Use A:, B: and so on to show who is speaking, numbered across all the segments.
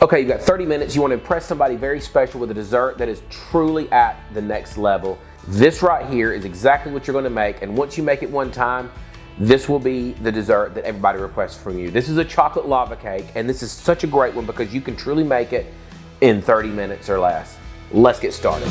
A: Okay, you've got 30 minutes. You want to impress somebody very special with a dessert that is truly at the next level. This right here is exactly what you're going to make, and once you make it one time, this will be the dessert that everybody requests from you. This is a chocolate lava cake, and this is such a great one because you can truly make it in 30 minutes or less. Let's get started.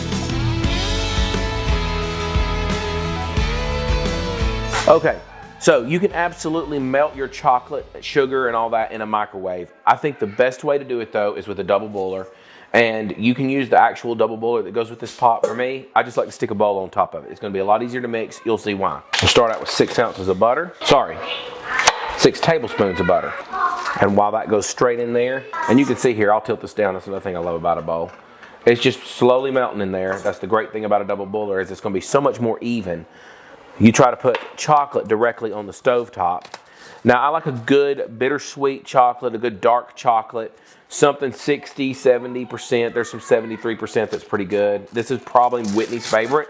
A: Okay, so you can absolutely melt your chocolate, sugar, and all that in a microwave. I think the best way to do it though is with a double boiler, and you can use the actual double boiler that goes with this pot. For me, I just like to stick a bowl on top of it. It's gonna be a lot easier to mix. You'll see why. We'll start out with 6 ounces of butter. 6 tablespoons of butter. And while that goes straight in there, and you can see here, I'll tilt this down. That's another thing I love about a bowl. It's just slowly melting in there. That's the great thing about a double boiler, is it's gonna be so much more even. You try to put chocolate directly on the stove top. Now, I like a good bittersweet chocolate, a good dark chocolate, something 60, 70%. There's some 73% that's pretty good. This is probably Whitney's favorite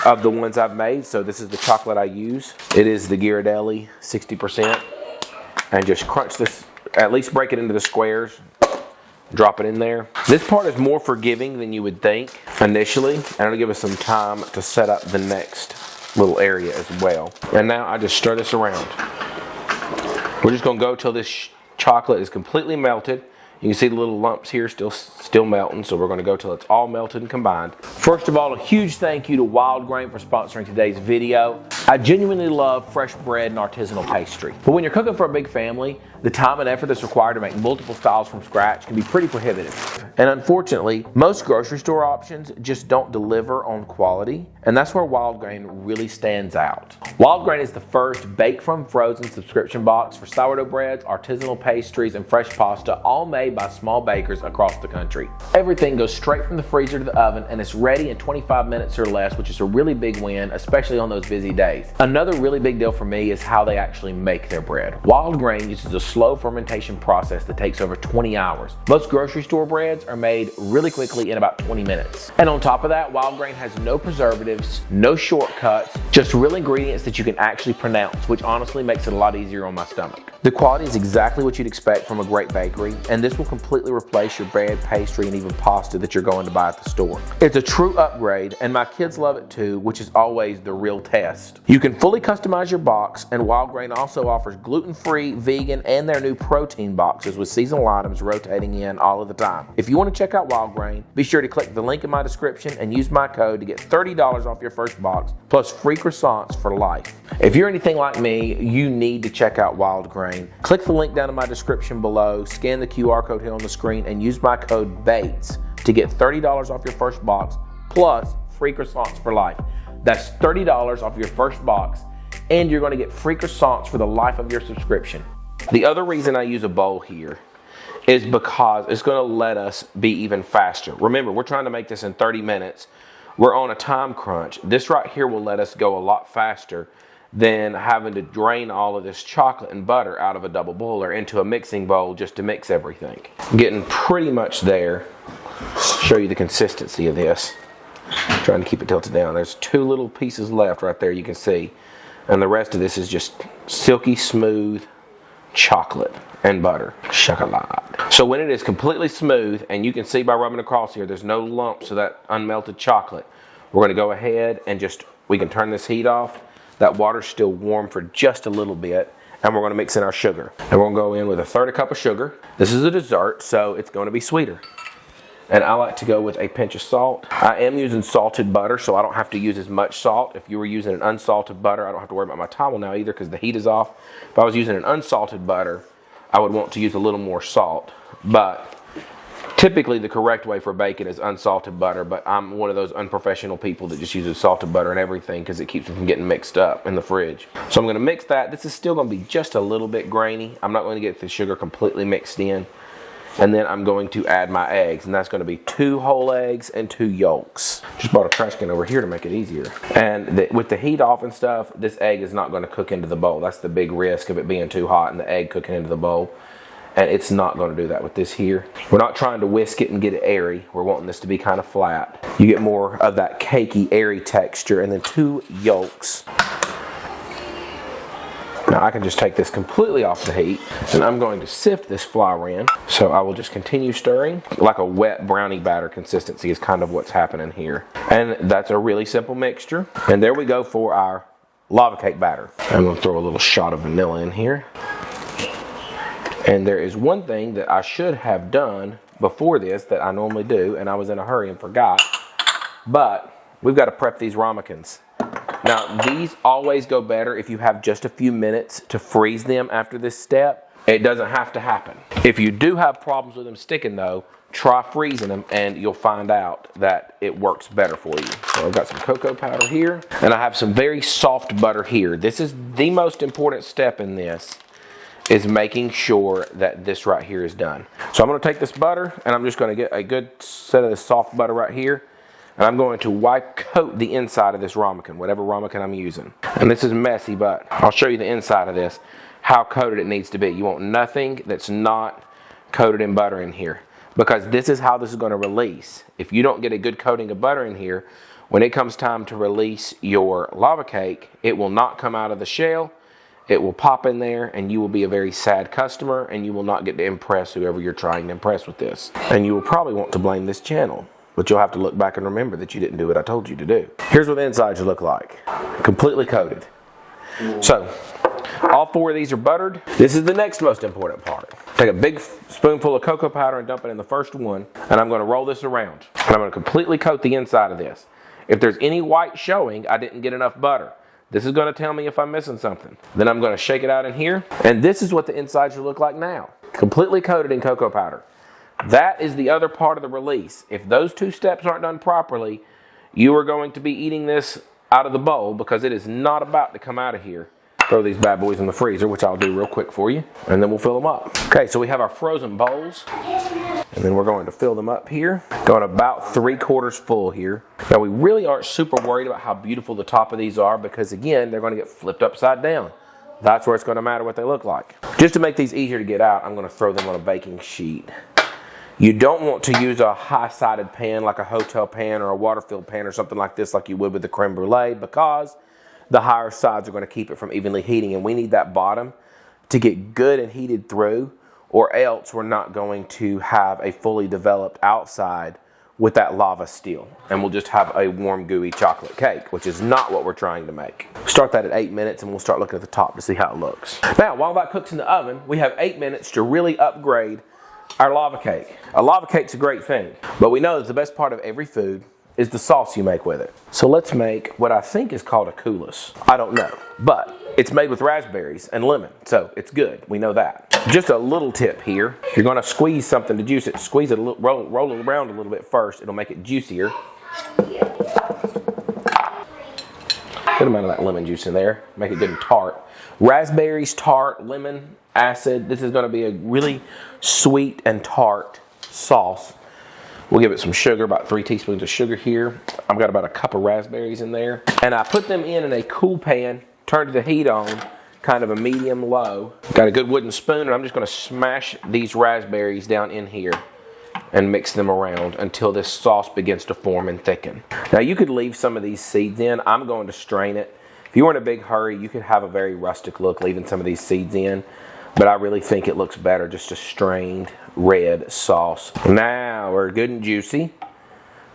A: of the ones I've made, so this is the chocolate I use. It is the Ghirardelli 60%. And just crunch this, at least break it into the squares, drop it in there. This part is more forgiving than you would think initially, and it'll give us some time to set up the next little area as well. And now I just stir this around. We're just gonna go till this chocolate is completely melted. You can see the little lumps here still melting, so we're gonna go till it's all melted and combined. First of all, a huge thank you to Wild Grain for sponsoring today's video. I genuinely love fresh bread and artisanal pastry. But when you're cooking for a big family, the time and effort that's required to make multiple styles from scratch can be pretty prohibitive. And unfortunately, most grocery store options just don't deliver on quality, and that's where Wild Grain really stands out. Wild Grain is the first bake from frozen subscription box for sourdough breads, artisanal pastries, and fresh pasta, all made by small bakers across the country. Everything goes straight from the freezer to the oven, and it's ready in 25 minutes or less, which is a really big win, especially on those busy days. Another really big deal for me is how they actually make their bread. Wild Grain uses a slow fermentation process that takes over 20 hours. Most grocery store breads are made really quickly in about 20 minutes. And on top of that, Wild Grain has no preservatives, no shortcuts, just real ingredients that you can actually pronounce, which honestly makes it a lot easier on my stomach. The quality is exactly what you'd expect from a great bakery, and this will completely replace your bread, pastry, and even pasta that you're going to buy at the store. It's a true upgrade, and my kids love it too, which is always the real test. You can fully customize your box, and Wild Grain also offers gluten-free, vegan, and their new protein boxes with seasonal items rotating in all of the time. If you want to check out Wild Grain, be sure to click the link in my description and use my code to get $30 off your first box, plus free croissants for life. If you're anything like me, you need to check out Wild Grain. Click the link down in my description below, scan the QR code here on the screen, and use my code BATES to get $30 off your first box, plus free croissants for life. That's $30 off your first box, and you're going to get free croissants for the life of your subscription. The other reason I use a bowl here is because it's going to let us be even faster. Remember, we're trying to make this in 30 minutes. We're on a time crunch. This right here will let us go a lot faster than having to drain all of this chocolate and butter out of a double boiler into a mixing bowl just to mix everything. I'm getting pretty much there. Show you the consistency of this. I'm trying to keep it tilted down. There's 2 little pieces left right there, you can see. And the rest of this is just silky smooth chocolate and butter. Chocolate. So when it is completely smooth, and you can see by rubbing across here, there's no lumps of that unmelted chocolate. We're going to go ahead and we can turn this heat off. That water's still warm for just a little bit, and we're going to mix in our sugar. And we're going to go in with 1/3 cup of sugar. This is a dessert, so it's going to be sweeter. And I like to go with a pinch of salt. I am using salted butter, so I don't have to use as much salt. If you were using an unsalted butter, I don't have to worry about my towel now either because the heat is off. If I was using an unsalted butter, I would want to use a little more salt. But typically the correct way for bacon is unsalted butter, but I'm one of those unprofessional people that just uses salted butter and everything because it keeps it from getting mixed up in the fridge. So I'm going to mix that. This is still going to be just a little bit grainy. I'm not going to get the sugar completely mixed in. And then I'm going to add my eggs, and that's going to be 2 whole eggs and 2 yolks. Just brought a trash can over here to make it easier. And with the heat off and stuff, this egg is not going to cook into the bowl. That's the big risk of it being too hot and the egg cooking into the bowl. And it's not going to do that with this here. We're not trying to whisk it and get it airy. We're wanting this to be kind of flat. You get more of that cakey, airy texture, and then 2 yolks. Now I can just take this completely off the heat, and I'm going to sift this flour in. So I will just continue stirring. Like a wet brownie batter consistency is kind of what's happening here. And that's a really simple mixture. And there we go for our lava cake batter. I'm going to throw a little shot of vanilla in here. And there is one thing that I should have done before this that I normally do, and I was in a hurry and forgot. But we've got to prep these ramekins. Now, these always go better if you have just a few minutes to freeze them after this step. It doesn't have to happen. If you do have problems with them sticking though, try freezing them and you'll find out that it works better for you. So I've got some cocoa powder here, and I have some very soft butter here. This is the most important step in this, is making sure that this right here is done. So I'm going to take this butter and I'm just going to get a good set of this soft butter right here, and I'm going to coat the inside of this ramekin, whatever ramekin I'm using. And this is messy, but I'll show you the inside of this, how coated it needs to be. You want nothing that's not coated in butter in here, because this is how this is going to release. If you don't get a good coating of butter in here, when it comes time to release your lava cake, it will not come out of the shell. It will pop in there, and you will be a very sad customer, and you will not get to impress whoever you're trying to impress with this. And you will probably want to blame this channel, but you'll have to look back and remember that you didn't do what I told you to do. Here's what the insides look like. Completely coated. So, all 4 of these are buttered. This is the next most important part. Take a big spoonful of cocoa powder and dump it in the first one, and I'm going to roll this around. And I'm going to completely coat the inside of this. If there's any white showing, I didn't get enough butter. This is going to tell me if I'm missing something. Then I'm going to shake it out in here, and this is what the inside should look like now. Completely coated in cocoa powder. That is the other part of the release. If those 2 steps aren't done properly, you are going to be eating this out of the bowl, because it is not about to come out of here. Throw these bad boys in the freezer, which I'll do real quick for you, and then we'll fill them up. Okay, so we have our frozen bowls, and then we're going to fill them up here. Going about 3/4 full here. Now, we really aren't super worried about how beautiful the top of these are, because again, they're going to get flipped upside down. That's where it's going to matter what they look like. Just to make these easier to get out, I'm going to throw them on a baking sheet. You don't want to use a high-sided pan like a hotel pan or a water-filled pan or something like this, like you would with the creme brulee, because the higher sides are going to keep it from evenly heating, and we need that bottom to get good and heated through, or else we're not going to have a fully developed outside with that lava still, and we'll just have a warm, gooey chocolate cake, which is not what we're trying to make. Start that at 8 minutes, and we'll start looking at the top to see how it looks. Now, while that cooks in the oven, we have 8 minutes to really upgrade our lava cake. A lava cake's a great thing, but we know that the best part of every food is the sauce you make with it. So let's make what I think is called a Coulis. I don't know, but it's made with raspberries and lemon, so it's good. We know that. Just a little tip here. If you're gonna squeeze something to juice it, squeeze it, roll it around a little bit first. It'll make it juicier. Good amount of that lemon juice in there. Make it good and tart. Raspberries, tart, lemon, acid. This is gonna be a really sweet and tart sauce. We'll give it some sugar, about 3 teaspoons of sugar here. I've got about a cup of raspberries in there. And I put them in a cool pan, turned the heat on, kind of a medium low. Got a good wooden spoon, and I'm just gonna smash these raspberries down in here and mix them around until this sauce begins to form and thicken. Now you could leave some of these seeds in. I'm going to strain it. If you were in a big hurry, you could have a very rustic look leaving some of these seeds in. But I really think it looks better just a strained red sauce. Now we're good and juicy,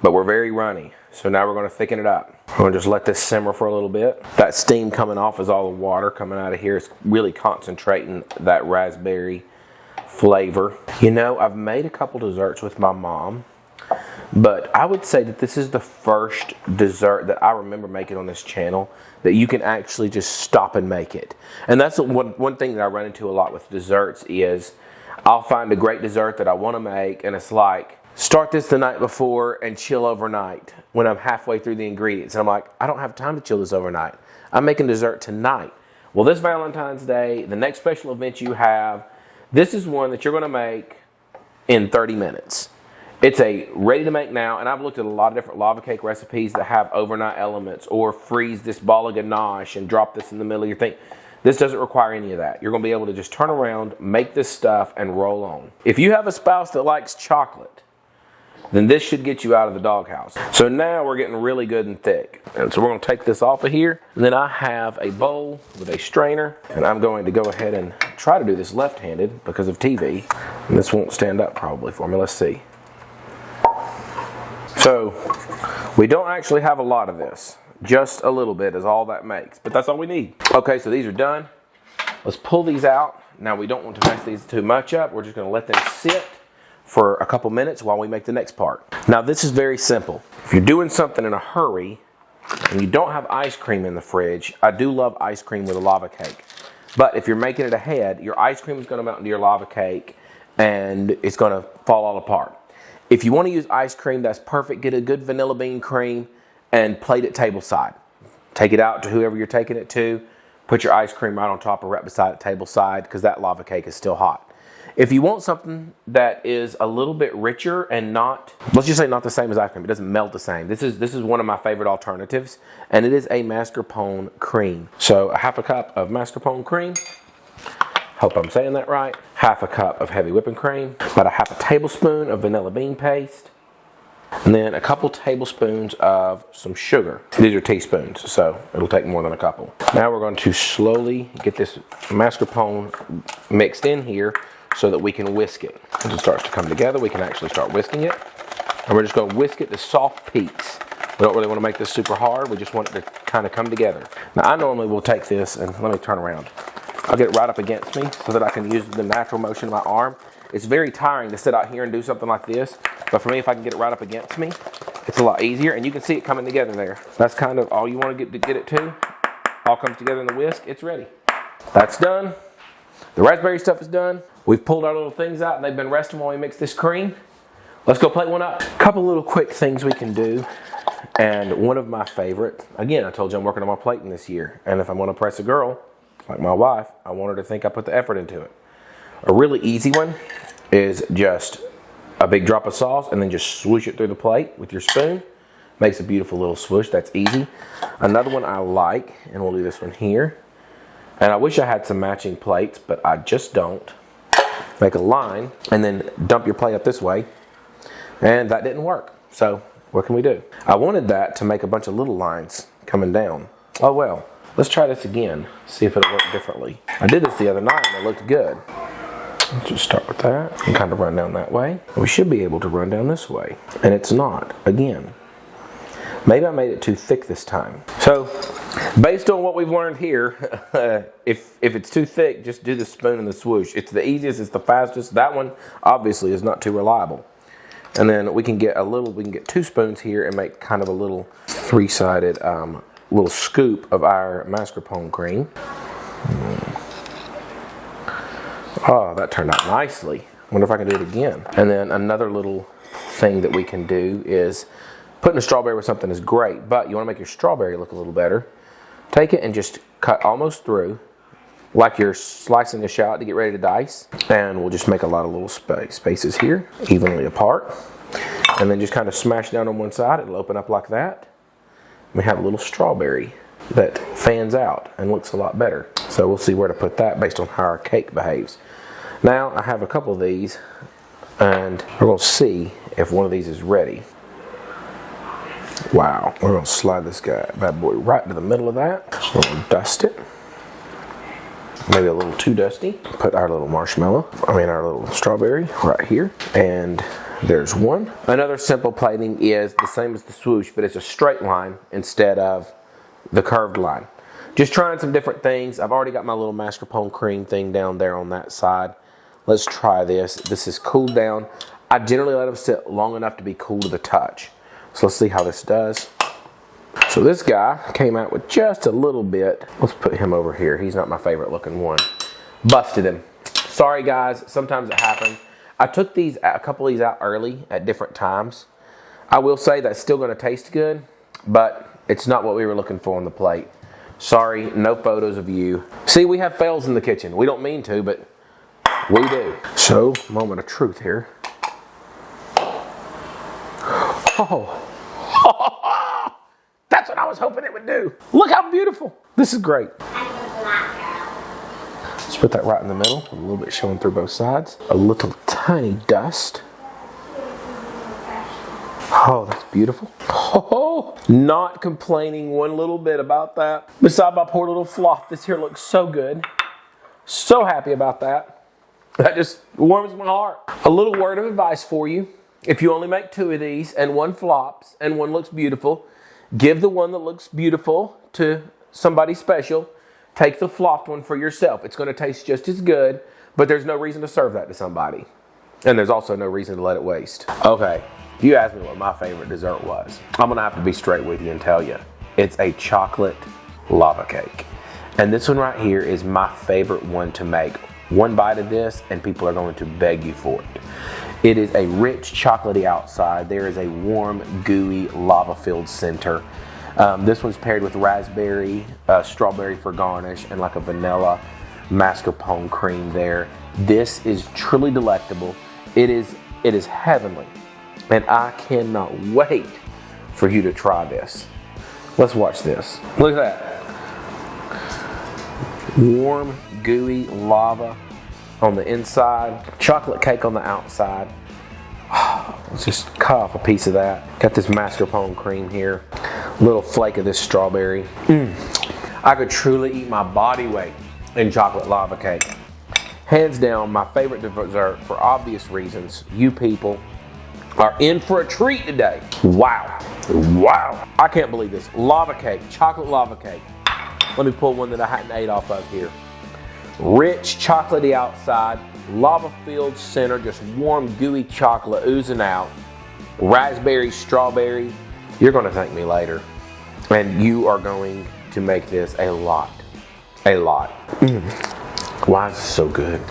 A: but we're very runny. So now we're going to thicken it up. We're going to just let this simmer for a little bit. That steam coming off is all the water coming out of here. It's really concentrating that raspberry flavor. You know, I've made a couple desserts with my mom, but I would say that this is the first dessert that I remember making on this channel that you can actually just stop and make it. And that's one thing that I run into a lot with desserts is I'll find a great dessert that I want to make, and it's like, start this the night before and chill overnight when I'm halfway through the ingredients. And I'm like, I don't have time to chill this overnight. I'm making dessert tonight. Well, this Valentine's Day, the next special event you have, this is one that you're going to make in 30 minutes. It's a ready to make now, and I've looked at a lot of different lava cake recipes that have overnight elements, or freeze this ball of ganache and drop this in the middle of your thing. This doesn't require any of that. You're going to be able to just turn around, make this stuff, and roll on. If you have a spouse that likes chocolate, then this should get you out of the doghouse. So now we're getting really good and thick. And so we're gonna take this off of here. And then I have a bowl with a strainer, and I'm going to go ahead and try to do this left-handed because of TV. And this won't stand up probably for me, let's see. So we don't actually have a lot of this. Just a little bit is all that makes, but that's all we need. Okay, so these are done. Let's pull these out. Now we don't want to mess these too much up. We're just gonna let them sit for a couple minutes while we make the next part. Now this is very simple. If you're doing something in a hurry and you don't have ice cream in the fridge, I do love ice cream with a lava cake. But if you're making it ahead, your ice cream is gonna melt into your lava cake and it's gonna fall all apart. If you wanna use ice cream, that's perfect. Get a good vanilla bean cream and plate it table side. Take it out to whoever you're taking it to. Put your ice cream right on top or right beside the table side because that lava cake is still hot. If you want something that is a little bit richer and not, let's just say not the same as ice cream, it doesn't melt the same. This is one of my favorite alternatives, and it is a mascarpone cream. So a half a cup of mascarpone cream, hope I'm saying that right, half a cup of heavy whipping cream, about a half a tablespoon of vanilla bean paste, and then a couple tablespoons of some sugar. These are teaspoons, so it'll take more than a couple. Now we're going to slowly get this mascarpone mixed in here so that we can whisk it. As it starts to come together, we can actually start whisking it. And we're just going to whisk it to soft peaks. We don't really want to make this super hard. We just want it to kind of come together. Now I normally will take this and let me turn around. I'll get it right up against me so that I can use the natural motion of my arm. It's very tiring to sit out here and do something like this. But for me, if I can get it right up against me, it's a lot easier. And you can see it coming together there. That's kind of all you want to get it to. All comes together in the whisk. It's ready. That's done. The raspberry stuff is done. We've pulled our little things out and they've been resting while we mix this cream. Let's go plate one up. A couple little quick things we can do. And one of my favorite, again, I told you I'm working on my plating this year. And if I'm going to impress a girl, like my wife, I want her to think I put the effort into it. A really easy one is just a big drop of sauce and then just swoosh it through the plate with your spoon. Makes a beautiful little swoosh. That's easy. Another one I like, and we'll do this one here. And I wish I had some matching plates, but I just don't. Make a line and then dump your plate up this way. And that didn't work. So what can we do? I wanted that to make a bunch of little lines coming down. Oh well, let's try this again. See if it'll work differently. I did this the other night and it looked good. Let's just start with that and kind of run down that way. We should be able to run down this way. And it's not, again. Maybe I made it too thick this time. So, based on what we've learned here, if it's too thick, just do the spoon and the swoosh. It's the easiest, it's the fastest. That one, obviously, is not too reliable. And then we can get two spoons here and make kind of a little three-sided little scoop of our mascarpone cream. Oh, that turned out nicely. I wonder if I can do it again. And then another little thing that we can do is putting a strawberry with something is great, but you want to make your strawberry look a little better. Take it and just cut almost through, like you're slicing a shallot to get ready to dice. And we'll just make a lot of little spaces here, evenly apart. And then just kind of smash down on one side. It'll open up like that. We have a little strawberry that fans out and looks a lot better. So we'll see where to put that based on how our cake behaves. Now I have a couple of these and we're going to see if one of these is ready. Wow, we're going to slide this bad boy right into the middle of that. We're going to dust it. Maybe a little too dusty. Put our little our little strawberry right here. And there's one. Another simple plating is the same as the swoosh, but it's a straight line instead of the curved line. Just trying some different things. I've already got my little mascarpone cream thing down there on that side. Let's try this. This is cooled down. I generally let them sit long enough to be cool to the touch. So let's see how this does. So this guy came out with just a little bit. Let's put him over here. He's not my favorite looking one. Busted him. Sorry guys, sometimes it happens. I took a couple of these out early at different times. I will say that's still gonna taste good, but it's not what we were looking for on the plate. Sorry, no photos of you. See, we have fails in the kitchen. We don't mean to, but we do. So, moment of truth here. Oh. That's what I was hoping it would do. Look how beautiful. This is great. Let's put that right in the middle, a little bit showing through both sides. A little tiny dust. Oh, that's beautiful. Oh, not complaining one little bit about that. Beside my poor little flop, this here looks so good. So happy about that. That just warms my heart. A little word of advice for you. If you only make 2 of these and one flops and one looks beautiful, give the one that looks beautiful to somebody special. Take the flopped one for yourself. It's going to taste just as good, but there's no reason to serve that to somebody. And there's also no reason to let it waste. Okay, if you ask me what my favorite dessert was, I'm going to have to be straight with you and tell you. It's a chocolate lava cake. And this one right here is my favorite one to make. One bite of this and people are going to beg you for it. It is a rich chocolatey outside. There is a warm, gooey, lava-filled center. This one's paired with raspberry, strawberry for garnish, and like a vanilla mascarpone cream there. This is truly delectable. It is heavenly, and I cannot wait for you to try this. Let's watch this. Look at that. Warm, gooey lava on the inside, chocolate cake on the outside. Let's just cut off a piece of that. Got this mascarpone cream here. Little flake of this strawberry. I could truly eat my body weight in chocolate lava cake. Hands down, my favorite dessert for obvious reasons. You people are in for a treat today. Wow. Wow. I can't believe this. Lava cake, chocolate lava cake. Let me pull one that I hadn't ate off of here. Rich, chocolatey outside, lava-filled center, just warm, gooey chocolate oozing out. Raspberry, strawberry. You're going to thank me later. And you are going to make this a lot. A lot. Why is it so good?